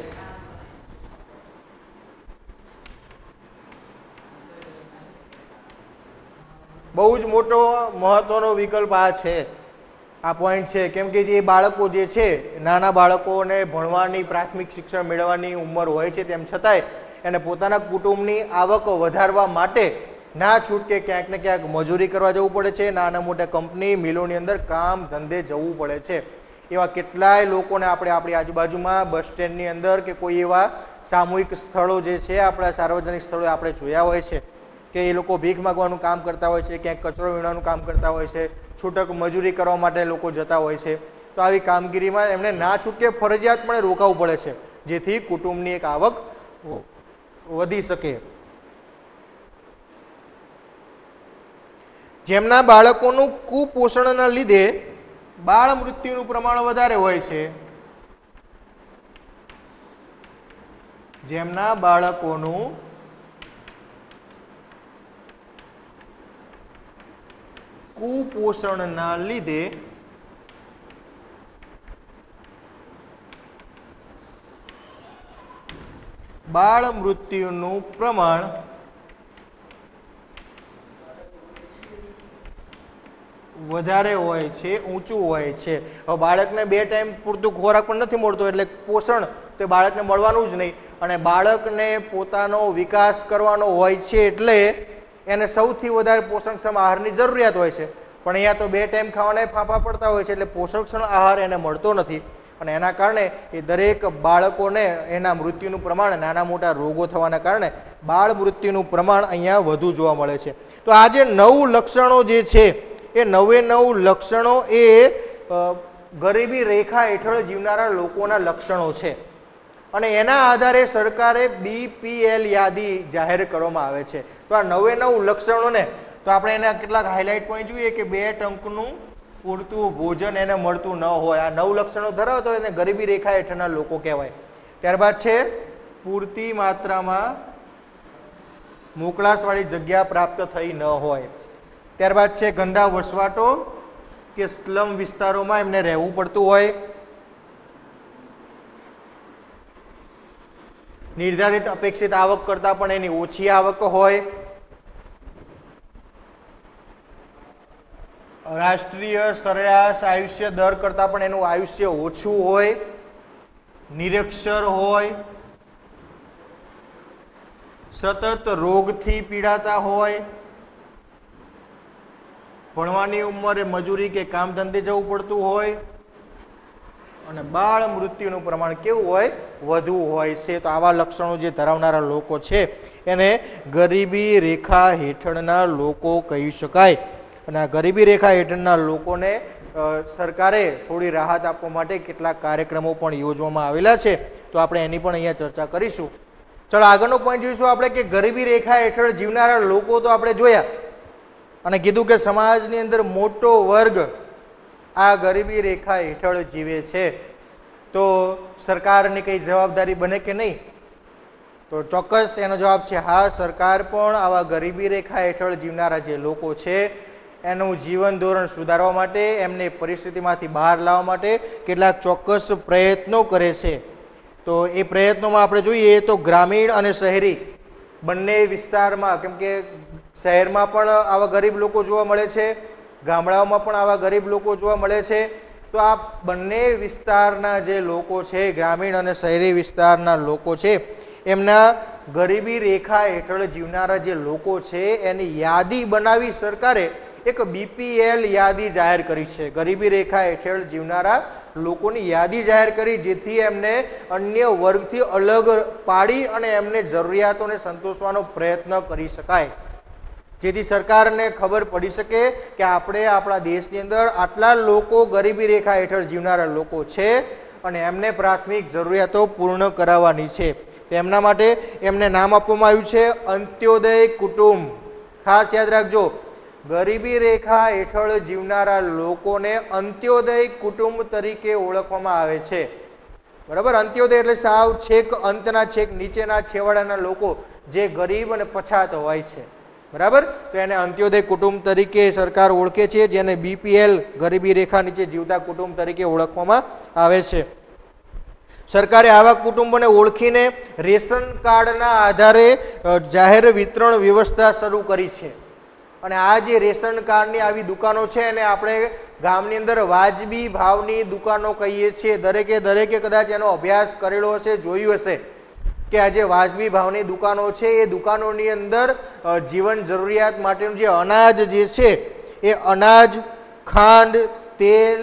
બહુ જ મોટો મહત્વનો વિકલ્પ આ છે, આ પોઈન્ટ છે. કેમ કે જે બાળકો જે છે, નાના બાળકોને ભણવાની, પ્રાથમિક શિક્ષણ મેળવવાની ઉંમર હોય છે, તેમ છતાંય એને પોતાના કુટુંબની આવક વધારવા માટે ના છૂટકે ક્યાંક ને ક્યાંક મજૂરી કરવા જવું પડે છે, નાના મોટા કંપની મિલોની અંદર કામ ધંધે જવું પડે છે. એવા કેટલાય લોકોને આપણે આપણી આજુબાજુમાં બસ સ્ટેન્ડની અંદર કે કોઈ એવા સામૂહિક સ્થળો જે છે આપણા સાર્વજનિક સ્થળો આપણે જોયા હોય છે કે એ લોકો ભીખ માગવાનું કામ કરતા હોય છે, ક્યાંક કચરો વીણવાનું કામ કરતા હોય છે, છૂટક મજૂરી કરવા માટે લોકો જતા હોય છે. તો આવી કામગીરીમાં એમને ના છૂટકે ફરજિયાતપણે રોકાવું પડે છે, જેથી કુટુંબની એક આવક વધી શકે. જેમના બાળકોનું કુપોષણના લીધે બાળ મૃત્યુનું પ્રમાણ વધારે હોય છે, જેમના બાળકોનું કુપોષણના લીધે બાળ મૃત્યુનું પ્રમાણ વધારે હોય છે, ઊંચું હોય છે. હવે બાળકને 2 ટાઈમ પૂરતું ખોરાક પણ નથી મળતો, એટલે પોષણ તે બાળકને મળવાનું જ નહીં. અને બાળકને પોતાનો વિકાસ કરવાનો હોય છે, એટલે એને સૌથી વધારે પોષણક્ષમ આહારની જરૂરિયાત હોય છે. પણ અહીંયા તો 2 ટાઈમ ખાવાના ફાંફા પડતા હોય છે, એટલે પોષણક્ષમ આહાર એને મળતો નથી. અને એના કારણે એ દરેક બાળકોને એના મૃત્યુનું પ્રમાણ, નાના મોટા રોગો થવાના કારણે બાળ મૃત્યુનું પ્રમાણ અહીંયા વધુ જોવા મળે છે. તો આ જે 9 લક્ષણો જે છે એ 9 લક્ષણો એ ગરીબી રેખા હેઠળ જીવનારા લોકોના લક્ષણો છે. અને એના આધારે સરકારે BPL યાદી જાહેર કરવામાં આવે છે. તો આ 9 લક્ષણોને તો આપણે એના કેટલાક હાઇલાઇટ પોઈન્ટ જોઈએ કે 2 ટંકનું પૂરતું ભોજન એને મળતું ન હોય. આ 9 લક્ષણો ધરાવતો હોય એને ગરીબી રેખા હેઠળના લોકો કહેવાય. ત્યારબાદ છે પૂરતી માત્રામાં મોકળાશવાળી જગ્યા પ્રાપ્ત થઈ ન હોય. ત્યારબાદ છે ગંદા વસવાટો કે સ્લમ વિસ્તારોમાં એમને રહેવું પડતું હોય. નિર્ધારિત અપેક્ષિત આવક કરતાં પણ એની ઓછી આવક હોય. રાષ્ટ્રીય સરેરાશ આયુષ્ય દર કરતાં પણ એનું આયુષ્ય ઓછું હોય. નિરક્ષર હોય. સતત રોગથી પીડાતા હોય. ભણવાની ઉંમરે મજૂરી કે કામ ધંધે જવું પડતું હોય. અને બાળ મૃત્યુનું પ્રમાણ કેવું હોય? વધુ હોય છે. તો આવા લક્ષણો જે ધરાવનારા લોકો છે એને ગરીબી રેખા હેઠળના લોકો કહી શકાય. અને આ ગરીબી રેખા હેઠળના લોકોને સરકારે થોડી રાહત આપવા માટે કેટલાક કાર્યક્રમો પણ યોજવામાં આવેલા છે. તો આપણે એની પણ અહીંયા ચર્ચા કરીશું. ચલો આગળનો પોઈન્ટ જોઈશું આપણે કે ગરીબી રેખા હેઠળ જીવનારા લોકો તો આપણે જોયા અને કીધું કે સમાજની અંદર મોટો વર્ગ આ ગરીબી રેખા હેઠળ જીવે છે. તો સરકારની કઈ જવાબદારી બને કે નહીં? તો ચોક્કસ એનો જવાબ છે હા. સરકાર પણ આવા ગરીબી રેખા હેઠળ જીવનારા જે લોકો છે એનું જીવન ધોરણ સુધારવા માટે, એમને પરિસ્થિતિમાંથી બહાર લાવવા માટે કેટલાક ચોક્કસ પ્રયત્નો કરે છે. તો એ પ્રયત્નોમાં આપણે જોઈએ તો ગ્રામીણ અને શહેરી બંને વિસ્તારમાં, કેમ કે શહેરમાં પણ આવા ગરીબ લોકો જોવા મળે છે, ગામડાઓમાં પણ આવા ગરીબ લોકો જોવા મળે છે. તો આ બંને વિસ્તારના જે લોકો છે, ગ્રામીણ અને શહેરી વિસ્તારના લોકો છે, એમના ગરીબી રેખા હેઠળ જીવનારા જે લોકો છે એની યાદી બનાવી સરકારે એક BPL યાદી જાહેર કરી છે. ગરીબી રેખા હેઠળ જીવનારા લોકોની યાદી જાહેર કરી, જેથી એમને અન્ય વર્ગથી અલગ પાડી અને એમને જરૂરિયાતોને સંતોષવાનો પ્રયત્ન કરી શકાય. જેથી સરકારને ખબર પડી શકે કે આપણે આપણા દેશની અંદર આટલા લોકો ગરીબી રેખા હેઠળ જીવનારા લોકો છે અને એમને પ્રાથમિક જરૂરિયાતો પૂર્ણ કરાવવાની છે. તેમના માટે એમને નામ આપવામાં આવ્યું છે અંત્યોદય કુટુંબ. ખાસ યાદ રાખજો, ગરીબી રેખા હેઠળ જીવનારા લોકોને અંત્યોદય કુટુંબ તરીકે ઓળખવામાં આવે છે. બરાબર? અંત્યોદય એટલે સાવ છેક અંતના, છેક નીચેના છેવાડાના લોકો જે ગરીબ અને પછાત હોય છે. બરાબર? તો એને અંત્યોદય કુટુંબ તરીકે સરકાર ઓળખે છે, જેને BPL ગરીબી રેખા નીચે જીવતા કુટુંબ તરીકે ઓળખવામાં આવે છે. સરકારે આવા કુટુંબોને ઓળખીને રેશન કાર્ડના આધારે જાહેર વિતરણ વ્યવસ્થા શરૂ કરી છે. અને આ જે રેશન કાર્ડની આવી દુકાનો છે એને આપણે ગામની અંદર વાજબી ભાવની દુકાનો કહીએ છીએ. દરેકે કદાચ એનો અભ્યાસ કરેલો હશે, જોયું હશે કે આ જે વાજબી ભાવની દુકાનો છે એ દુકાનોની અંદર જીવન જરૂરિયાત માટેનું જે અનાજ જે છે એ અનાજ, ખાંડ, તેલ,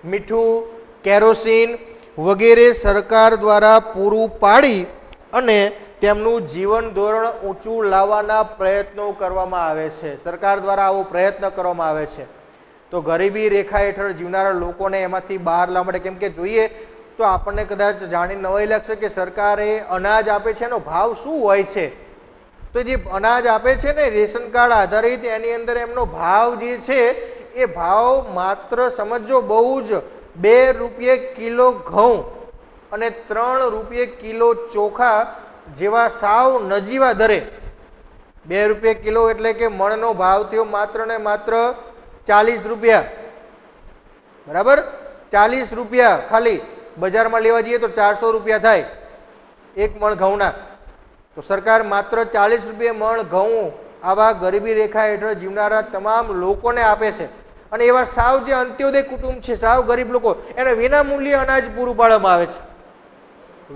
મીઠું, કેરોસીન વગેરે સરકાર દ્વારા પૂરું પાડી અને તેમનું જીવન ધોરણ ઊંચું લાવવાના પ્રયત્નો કરવામાં આવે છે. સરકાર દ્વારા આવો પ્રયત્ન કરવામાં આવે છે. તો ગરીબી રેખા હેઠળ જીવનારા લોકોને એમાંથી બહાર લાવવા માટે, કેમ કે જોઈએ તો આપણને કદાચ જાણી નવાઈ લાગશે કે સરકારે અનાજ આપે છે એનો ભાવ શું હોય છે. તો જે અનાજ આપે છે ને રેશન કાર્ડ આધારિત, એની અંદર એમનો ભાવ જે છે એ ભાવ માત્ર સમજો બહુ જ 2 રૂપિયે કિલો ઘઉં અને 3 રૂપિયે કિલો ચોખા જેવા સાવ નજીવા દરે, 2 રૂપિયે કિલો એટલે કે મણનો ભાવ થયો માત્ર ને માત્ર 40 રૂપિયા, બરાબર. 40 રૂપિયા ખાલી બજારમાં લેવા જઈએ તો 400 રૂપિયા થાય એક મણ ઘઉંના. તો સરકાર માત્ર 40 રૂપિયે મણ ઘઉં આવા ગરીબી રેખા હેઠળ જીવનારા તમામ લોકોને આપે છે. અને એવા સાવ જે અંત્યોદય કુટુંબ છે, સાવ ગરીબ લોકો, એને વિના મૂલ્યે અનાજ પૂરું પાડવામાં આવે છે.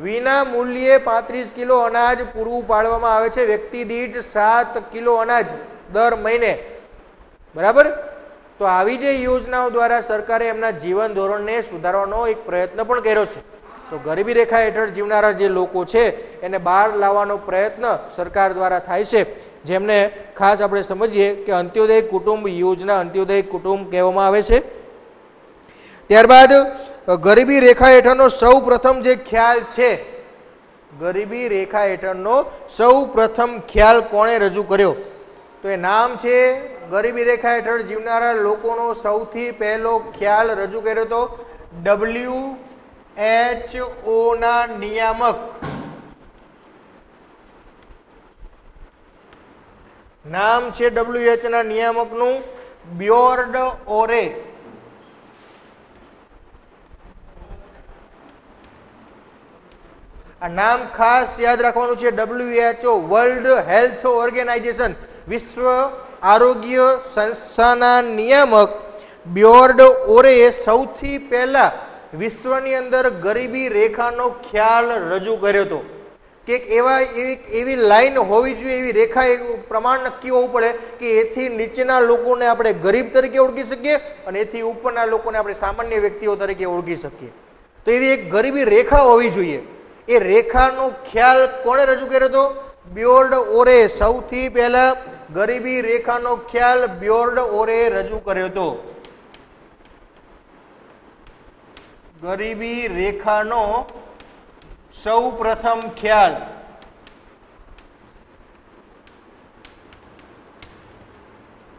વિના મૂલ્યે 35 કિલો અનાજ પૂરું પાડવામાં આવે છે, વ્યક્તિ દીઠ 7 કિલો અનાજ દર મહિને, બરાબર. તો આવી જે યોજનાઓ દ્વારા સરકારે એમના જીવન ધોરણને સુધારવાનો એક પ્રયત્ન પણ કર્યો છે. તો ગરીબી રેખા હેઠળ જીવનારા જે લોકો છે એને બહાર લાવવાનો પ્રયત્ન સરકાર દ્વારા થાય છે, જેમને ખાસ આપણે સમજીએ કે અંત્યોદય કુટુંબ યોજના, અંત્યોદય કુટુંબ કહેવામાં આવે છે. ત્યારબાદ ગરીબી રેખા હેઠળનો સૌ પ્રથમ જે ખ્યાલ છે, ગરીબી રેખા હેઠળનો સૌ પ્રથમ ખ્યાલ કોણે રજૂ કર્યો? તો એ નામ છે, ગરીબી રેખા હેઠળ જીવનારા લોકોનો સૌથી પહેલો ખ્યાલ રજૂ કર્યો તો WHO ના નિયામક, નામ છે WHO ના નિયામકનું બ્યોર્ડ ઓરે. આ નામ ખાસ યાદ રાખવાનું છે. WHO વર્લ્ડ હેલ્થ ઓર્ગેનાઇઝેશન, વિશ્વ આરોગ્ય સંસ્થાના નિયામક બ્યોર્ડ ઓરેએ સૌથી પહેલા વિશ્વની અંદર ગરીબી રેખાનો ખ્યાલ રજૂ કર્યો હતો કે એવી લાઈન હોવી જોઈએ, એવી રેખા, એવું પ્રમાણ નક્કી હોવું પડે કે એથી નીચેના લોકોને આપણે ગરીબ તરીકે ઓળખી શકીએ અને એથી ઉપરના લોકોને આપણે સામાન્ય વ્યક્તિઓ તરીકે ઓળખી શકીએ. તો એવી એક ગરીબી રેખા હોવી જોઈએ. એ રેખાનો ખ્યાલ કોણે રજૂ કર્યો હતો? બ્યોર્ડ ઓરે. સૌથી પહેલા ગરીબી રેખાનો ખ્યાલ બ્યોર્ડ ઓરે રજૂ કર્યો હતો. ગરીબી રેખાનો સૌ પ્રથમ ખ્યાલ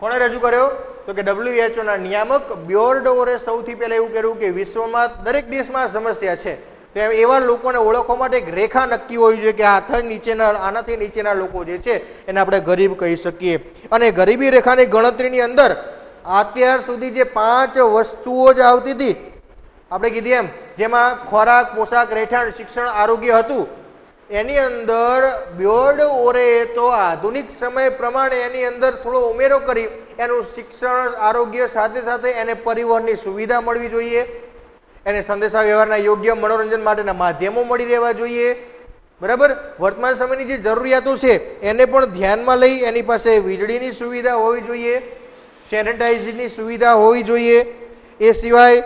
કોણે રજૂ કર્યો? તો કે WHO ના નિયામક બ્યોર્ડ ઓરે સૌથી પહેલા એવું કર્યું કે વિશ્વમાં દરેક દેશમાં સમસ્યા છે, તો એવા લોકોને ઓળખવા માટે એક રેખા નક્કી હોવી જોઈએ કે આનાથી નીચેના લોકો જે છે એને આપણે ગરીબ કહી શકીએ. અને ગરીબી રેખાની ગણતરીની અંદર અત્યાર સુધી જે 5 વસ્તુઓ જ આવતી હતી, આપણે કીધી એમ, જેમાં ખોરાક, પોશાક, રહેઠાણ, શિક્ષણ, આરોગ્ય હતું, એની અંદર બ્યોર્ડ ઓરે તો આધુનિક સમય પ્રમાણે એની અંદર થોડો ઉમેરો કરી એનું શિક્ષણ, આરોગ્ય સાથે સાથે એને પરિવહનની સુવિધા મળવી જોઈએ, એને સંદેશા વ્યવહારના યોગ્ય મનોરંજન માટેના માધ્યમો મળી રહેવા જોઈએ, બરાબર. વર્તમાન સમયની જે જરૂરિયાતો છે એને પણ ધ્યાનમાં લઈ એની પાસે વીજળીની સુવિધા હોવી જોઈએ, સેનિટાઇઝરની સુવિધા હોવી જોઈએ. એ સિવાય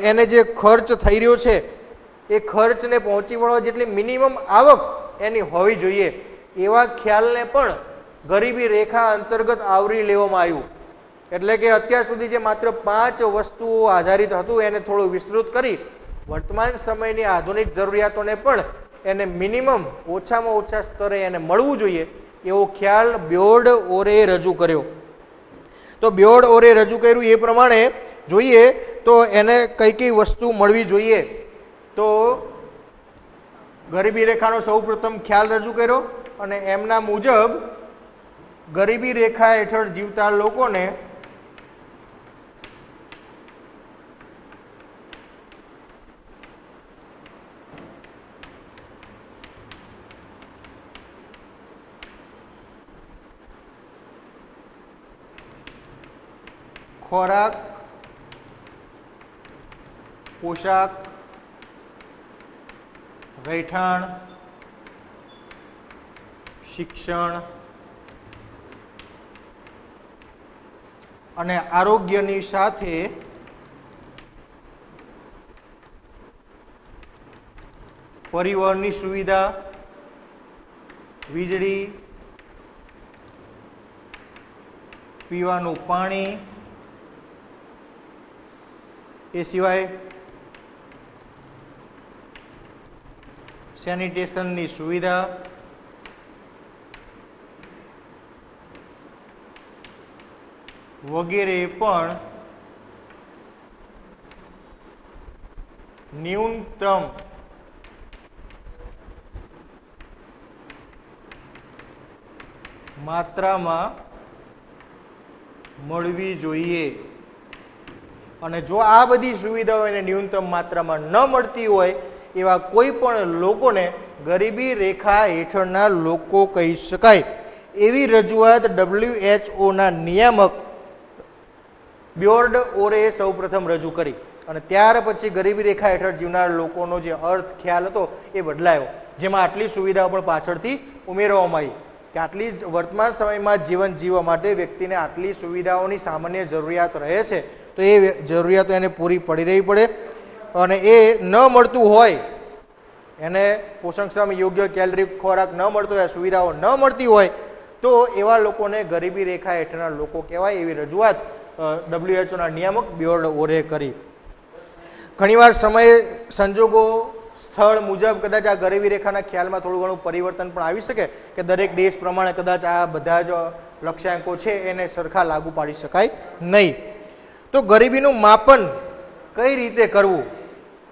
એને જે ખર્ચ થઈ રહ્યો છે એ ખર્ચને પહોંચી વળવા જેટલી મિનિમમ આવક એની હોવી જોઈએ. એવા ખ્યાલને પણ ગરીબી રેખા અંતર્ગત આવરી લેવામાં આવ્યું. એટલે કે અત્યાર સુધી જે માત્ર 5 વસ્તુઓ આધારિત હતું એને થોડું વિસ્તૃત કરી વર્તમાન સમયની આધુનિક જરૂરિયાતોને પણ એને મિનિમમ, ઓછામાં ઓછા સ્તરે એને મળવું જોઈએ એવો ખ્યાલ બ્યોર્ડ ઓરે રજૂ કર્યો. તો બ્યોર્ડ ઓરે રજૂ કર્યું એ પ્રમાણે જોઈએ તો એને કઈ કઈ વસ્તુ મળવી જોઈએ. તો ગરીબી રેખાનો સૌ પ્રથમ ખ્યાલ રજૂ કર્યો અને એમના મુજબ ગરીબી રેખા હેઠળ જીવતા લોકોને ખોરાક, પોશાક, રહેઠાણ, શિક્ષણ અને આરોગ્યની સાથે પરિવહનની સુવિધા, વીજળી, પીવાનું પાણી, એ સિવાય સેનિટેશનની સુવિધા, વગેરે પણ ન્યૂનતમ માત્રામાં મળવી જોઈએ. અને જો આ બધી સુવિધાઓ એને ન્યૂનતમ માત્રામાં ન મળતી હોય એવા કોઈ પણ લોકોને ગરીબી રેખા હેઠળના લોકો કહી શકાય. એવી રજૂઆત WHO નિયામક બ્યોર્ડ ઓરે સૌપ્રથમ રજૂ કરી અને ત્યાર પછી ગરીબી રેખા હેઠળ જીવનાર લોકોનો જે અર્થ ખ્યાલ હતો એ બદલાયો, જેમાં આટલી સુવિધાઓ પણ પાછળથી ઉમેરવામાં આવી કે આટલી વર્તમાન સમયમાં જીવન જીવવા માટે વ્યક્તિને આટલી સુવિધાઓની સામાન્ય જરૂરિયાત રહે છે તો એ જરૂરિયાતો એને પૂરી પડી રહી પડે અને એ ન મળતું હોય, એને પોષણક્ષમ યોગ્ય કેલરી ખોરાક ન મળતો હોય, સુવિધાઓ ન મળતી હોય તો એવા લોકોને ગરીબી રેખા હેઠળના લોકો કહેવાય. એવી રજૂઆત WHO નિયામક બ્યોર્ડ ઓરે કરી. ઘણીવાર સમય સંજોગો સ્થળ મુજબ કદાચ આ ગરીબી રેખાના ખ્યાલમાં થોડું ઘણું પરિવર્તન પણ આવી શકે કે દરેક દેશ પ્રમાણે કદાચ આ બધા જ લક્ષ્યાંકો છે એને સરખા લાગુ પાડી શકાય નહીં. તો ગરીબીનું માપન કઈ રીતે કરવું,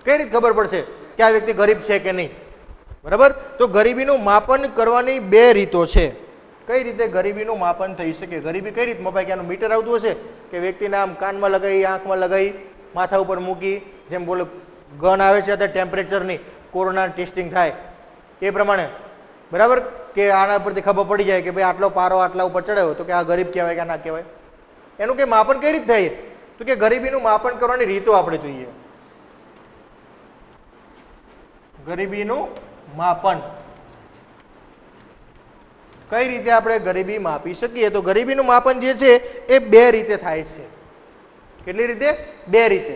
કઈ રીતે ખબર પડશે કે આ વ્યક્તિ ગરીબ છે કે નહીં? બરાબર, તો ગરીબીનું માપન કરવાની બે રીતો છે. કઈ રીતે ગરીબીનું માપન થઈ શકે? ગરીબી કઈ રીતે મપાય? કે આનું મીટર આવતું હશે કે વ્યક્તિને આમ કાનમાં લગાવી, આંખમાં લગાવી, માથા ઉપર મૂકી, જેમ બોલો ગન આવે છે અત્યારે ટેમ્પરેચરની કોરોના ટેસ્ટિંગ થાય એ પ્રમાણે, બરાબર, કે આના પરથી ખબર પડી જાય કે ભાઈ આટલો પારો આટલા ઉપર ચડાયો તો કે આ ગરીબ કહેવાય કે ના કહેવાય? એનું કે માપન કઈ રીતે થાય? તો કે ગરીબીનું માપન કરવાની રીતો આપણે જોઈએ. ગરીબીનું માપન કઈ રીતે આપણે ગરીબી માપી શકીએ? તો ગરીબીનું માપન જે છે એ બે રીતે થાય છે. કેટલી રીતે? બે રીતે.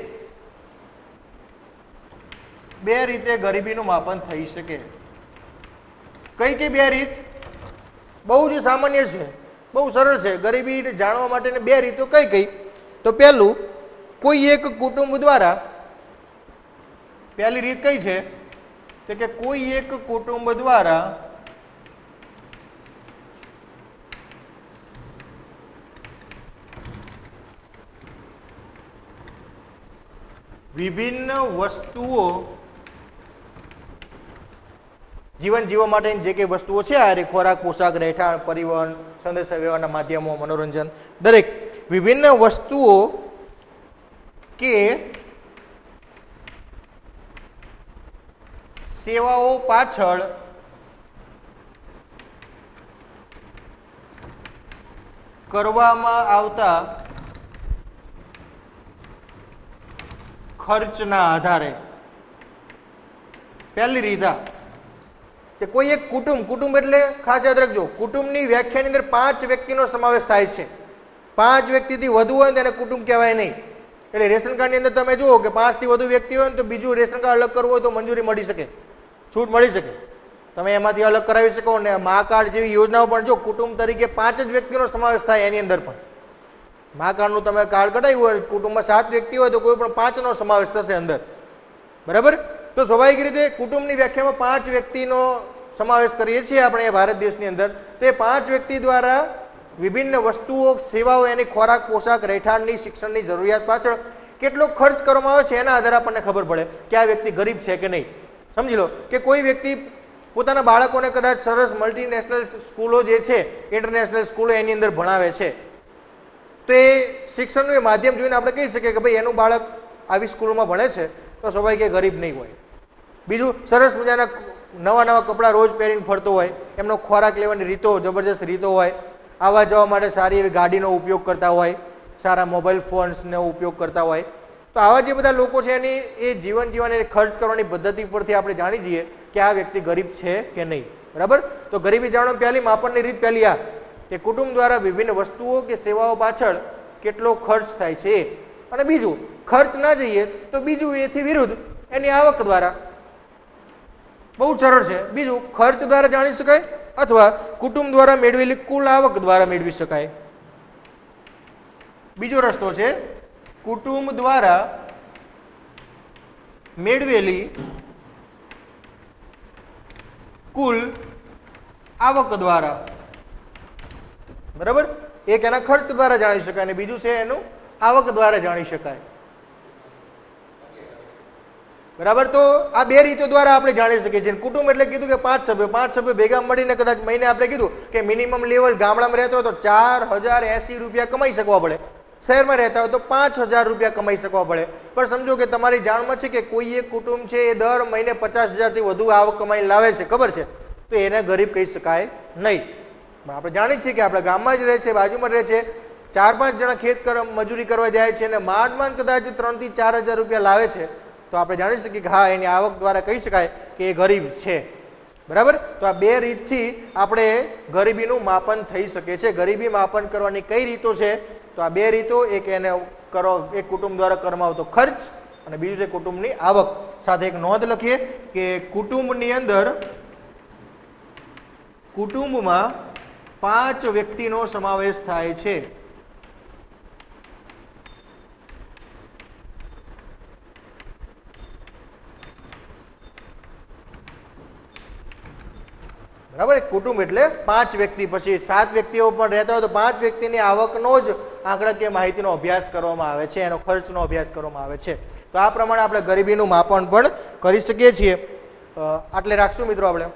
બે રીતે ગરીબીનું માપન થઈ શકે. કઈ કઈ બે રીત? બહુ જ સામાન્ય છે, બહુ સરળ છે. ગરીબી જાણવા માટેની બે રીતો કઈ કઈ? તો પહેલું, કોઈ એક કુટુંબ દ્વારા, પહેલી રીત કઈ છે? તો કે કોઈ એક કુટુંબ દ્વારા વિભિન્ન વસ્તુઓ, જીવન જીવવા માટેની જે કંઈ વસ્તુઓ છે, આ ખોરાક, પોશાક, રહેઠાણ, પરિવહન, સંદેશા વ્યવહારના માધ્યમો, મનોરંજન, દરેક વિભિન્ન વસ્તુઓ કે સેવાઓ પાછળ કરવામાં આવતા ખર્ચના આધારે. પહેલી રીત કે કોઈ એક કુટુંબ, કુટુંબ એટલે ખાસ યાદ રાખજો, કુટુંબની વ્યાખ્યાની અંદર 5 વ્યક્તિનો સમાવેશ થાય છે. 5 વ્યક્તિથી વધુ હોય તો એને કુટુંબ કહેવાય નહીં. એટલે રેશન કાર્ડની અંદર તમે જુઓ કે 5 થી વધુ વ્યક્તિ હોય તો બીજું રેશન કાર્ડ અલગ કરવું હોય તો મંજૂરી મળી શકે, છૂટ મળી શકે, તમે એમાંથી અલગ કરાવી શકો. અને મા કાર્ડ જેવી યોજનાઓ પણ જો કુટુંબ તરીકે 5 જ વ્યક્તિનો સમાવેશ થાય એની અંદર પણ. મા કાર્ડનું તમે કાર્ડ કઢાવ્યું હોય, કુટુંબમાં 7 વ્યક્તિ હોય તો કોઈ પણ 5નો સમાવેશ થશે અંદર, બરાબર. તો સ્વાભાવિક રીતે કુટુંબની વ્યાખ્યામાં 5 વ્યક્તિનો સમાવેશ કરીએ છીએ આપણે ભારત દેશની અંદર. તો એ 5 વ્યક્તિ દ્વારા વિભિન્ન વસ્તુઓ, સેવાઓ, એની ખોરાક, પોશાક, રહેઠાણની, શિક્ષણની જરૂરિયાત પાછળ કેટલો ખર્ચ કરવામાં આવે છે એના આધારે આપણને ખબર પડે કે આ વ્યક્તિ ગરીબ છે કે નહીં. સમજી લો કે કોઈ વ્યક્તિ પોતાના બાળકોને કદાચ સરસ મલ્ટીનેશનલ સ્કૂલો જે છે, ઇન્ટરનેશનલ સ્કૂલો એની અંદર ભણાવે છે, તો એ શિક્ષણનું એ માધ્યમ જોઈને આપણે કહી શકીએ કે ભાઈ એનું બાળક આવી સ્કૂલોમાં ભણે છે તો સ્વાભાવિક એ ગરીબ નહીં હોય. બીજું, સરસ મજાના નવા નવા કપડાં રોજ પહેરીને ફરતો હોય, એમનો ખોરાક લેવાની રીતો જબરજસ્ત રીતો હોય, આવવા જવા માટે સારી એવી ગાડીનો ઉપયોગ કરતા હોય, સારા મોબાઈલ ફોન્સનો ઉપયોગ કરતા હોય, તો આવા જે બધા લોકો છે એની એ જીવન જીવવાની ખર્ચ કરવાની પદ્ધતિ પરથી આપણે જાણી જઈએ કે આ વ્યક્તિ ગરીબ છે કે નહીં. બરાબર. તો ગરીબી જાણો પહેલી માપનની રીત પહેલી આ કે કુટુંબ દ્વારા વિભિન્ન વસ્તુઓ કે સેવાઓ પાછળ કેટલો ખર્ચ થાય છે, અને બીજું ખર્ચ ના જઈએ તો બીજું એથી વિરુદ્ધ એની આવક દ્વારા. બહુ સરળ છે. બીજું ખર્ચ દ્વારા જાણી શકાય અથવા કુટુંબ દ્વારા મેળવેલી કુલ આવક દ્વારા મેળવી શકાય. બીજો રસ્તો છે કુટુંબ દ્વારા મેળવેલી કુલ આવક દ્વારા. બરાબર. એક એના ખર્ચ દ્વારા જાણી શકાય અને બીજું છે એનું આવક દ્વારા જાણી શકાય. બરાબર. તો આ બે રીતો દ્વારા આપણે જાણી શકીએ છીએ. કુટુંબ એટલે કીધું કે 5 સભ્યો ભેગા મળીને કદાચ મહિને આપણે કીધું કે મિનિમમ લેવલ ગામડામાં રહેતો હોય તો 4080 રૂપિયા કમાઈ શકવા પડે, શહેરમાં રહેતા હોય તો 5000 રૂપિયા કમાઈ શકવા પડે. પણ સમજો કે તમારી જાણમાં છે કે કોઈ એક કુટુંબ છે એ દર મહિને 50,000 થી વધુ આવક કમાઈને લાવે છે, ખબર છે, તો એને ગરીબ કહી શકાય નહીં. આપણે જાણીએ છીએ કે આપણા ગામમાં જ રહે છે, બાજુમાં રહે છે, 4-5 જણા ખેત મજૂરી કરવા જાય છે અને માંડ કદાચ 3 થી 4000 રૂપિયા લાવે છે, તો આપણે જાણી શકીએ કે હા એની આવક દ્વારા કહી શકાય કે એ ગરીબ છે. બરાબર. તો આ બે રીતથી આપણે ગરીબીનું માપન થઈ શકે છે. ગરીબી માપન કરવાની કઈ રીતો છે? તો આ બે રીતો, એક એને કરો એક કુટુંબ દ્વારા કરવામાં આવતો ખર્ચ અને બીજું છે કુટુંબની આવક. સાથે એક નોંધ લખીએ કે કુટુંબની અંદર કુટુંબમાં 5 વ્યક્તિનો સમાવેશ થાય છે. બરાબર. કુટુંબ એટલે 5 વ્યક્તિ, પછી 7 વ્યક્તિઓ પણ રહેતા હોય તો 5 વ્યક્તિની આવકનો જ આંકડાકીય માહિતીનો અભ્યાસ કરવામાં આવે છે, એનો ખર્ચનો અભ્યાસ કરવામાં આવે છે. તો આ પ્રમાણે આપણે ગરીબીનું માપન પણ કરી શકીએ છીએ. આટલે રાખશું મિત્રો આપણે.